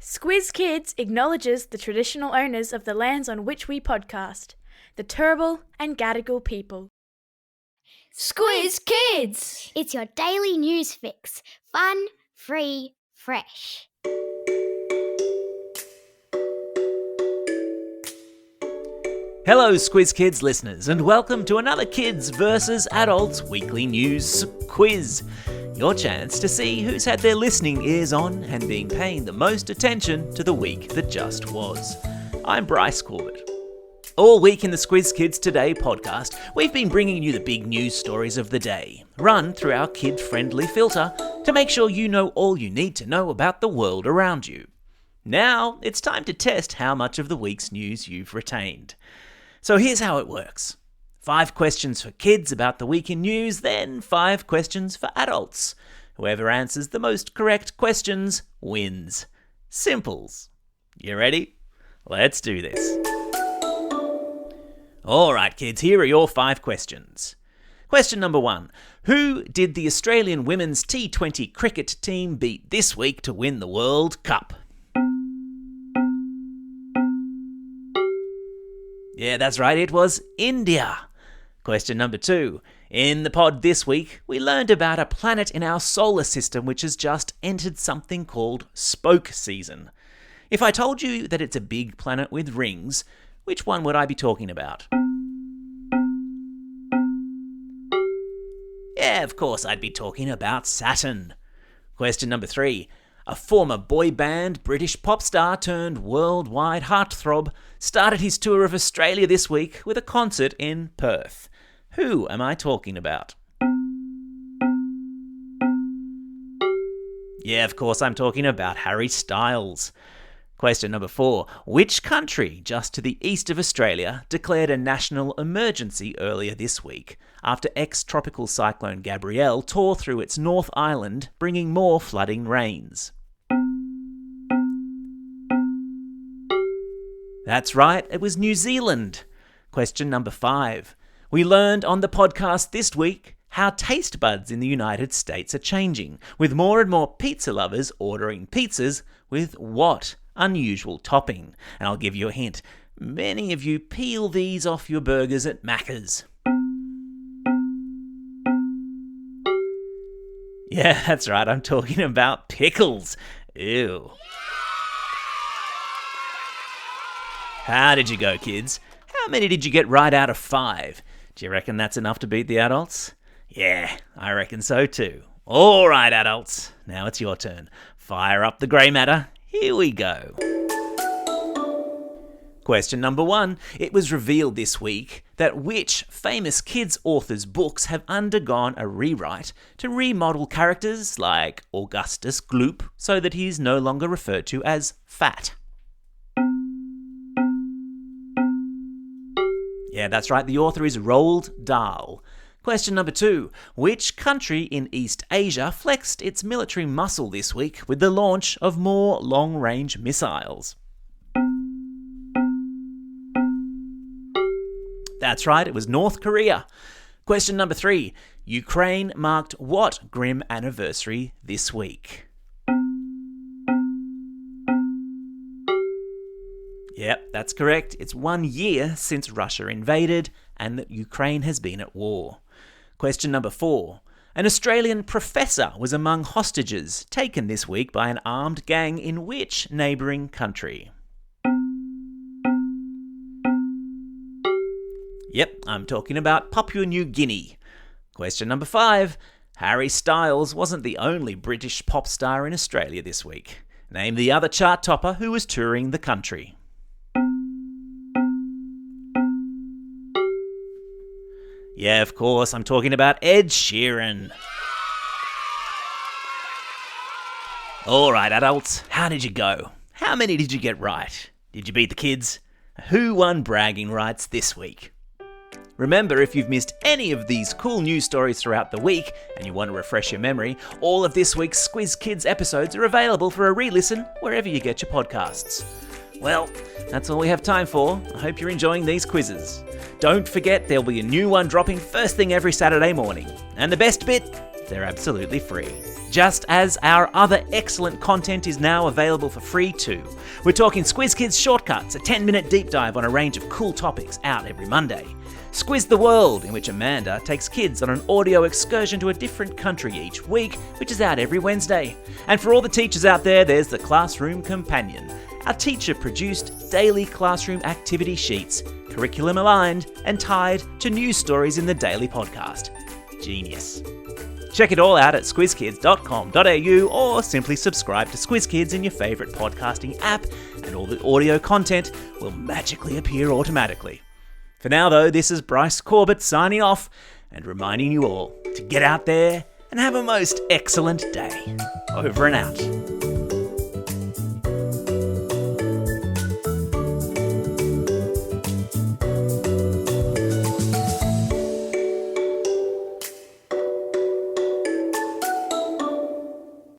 Squiz Kids acknowledges the traditional owners of the lands on which we podcast, the Turrbal and Gadigal people. Squiz Kids! It's your daily news fix. Fun, free, fresh. Hello Squiz Kids listeners and welcome to another Kids vs Adults weekly news quiz. Your chance to see who's had their listening ears on and been paying the most attention to the week that just was. I'm Bryce Corbett. All week in the Squiz Kids Today podcast, we've been bringing you the big news stories of the day, run through our kid-friendly filter to make sure you know all you need to know about the world around you. Now, it's time to test how much of the week's news you've retained. So here's how it works. 5 questions for kids about the week in news, then 5 questions for adults. Whoever answers the most correct questions wins. Simples. You ready? Let's do this. Alright kids, here are your 5 questions. Question number 1. Who did the Australian women's T20 cricket team beat this week to win the World Cup? Yeah, that's right, it was India. Question number 2. In the pod this week, we learned about a planet in our solar system which has just entered something called spoke season. If I told you that it's a big planet with rings, which one would I be talking about? Yeah, of course I'd be talking about Saturn. Question number 3. A former boy band British pop star turned worldwide heartthrob started his tour of Australia this week with a concert in Perth. Who am I talking about? Yeah, of course I'm talking about Harry Styles. Question number 4. Which country just to the east of Australia declared a national emergency earlier this week after ex-tropical cyclone Gabrielle tore through its North Island, bringing more flooding rains? That's right, it was New Zealand. Question number 5. We learned on the podcast this week how taste buds in the United States are changing, with more and more pizza lovers ordering pizzas with what unusual topping? And I'll give you a hint. Many of you peel these off your burgers at Macca's. Yeah, that's right, I'm talking about pickles. Ew. How did you go, kids? How many did you get right out of 5? Do you reckon that's enough to beat the adults? Yeah, I reckon so too. All right, adults, now it's your turn. Fire up the grey matter. Here we go. Question number 1. It was revealed this week that which famous kids' authors' books have undergone a rewrite to remodel characters like Augustus Gloop so that he is no longer referred to as fat. Yeah, that's right, the author is Roald Dahl. Question number 2. Which country in East Asia flexed its military muscle this week with the launch of more long-range missiles? That's right, it was North Korea. Question number 3. Ukraine marked what grim anniversary this week? Yep, that's correct. It's 1 year since Russia invaded and that Ukraine has been at war. Question number 4. An Australian professor was among hostages taken this week by an armed gang in which neighbouring country? Yep, I'm talking about Papua New Guinea. Question number 5. Harry Styles wasn't the only British pop star in Australia this week. Name the other chart topper who was touring the country. Yeah, of course, I'm talking about Ed Sheeran. All right, adults, how did you go? How many did you get right? Did you beat the kids? Who won bragging rights this week? Remember, if you've missed any of these cool news stories throughout the week and you want to refresh your memory, all of this week's Squiz Kids episodes are available for a re-listen wherever you get your podcasts. Well, that's all we have time for. I hope you're enjoying these quizzes. Don't forget there'll be a new one dropping first thing every Saturday morning. And the best bit, they're absolutely free. just as our other excellent content is now available for free too. We're talking Squiz Kids Shortcuts, a 10-minute deep dive on a range of cool topics, out every Monday. Squiz the World, in which Amanda takes kids on an audio excursion to a different country each week, which is out every Wednesday. And for all the teachers out there, there's the Classroom Companion, our teacher-produced daily classroom activity sheets, curriculum aligned and tied to news stories in the daily podcast. Genius. Check it all out at squizkids.com.au or simply subscribe to Squiz Kids in your favourite podcasting app and all the audio content will magically appear automatically. For now though, this is Bryce Corbett signing off and reminding you all to get out there and have a most excellent day. Over and out.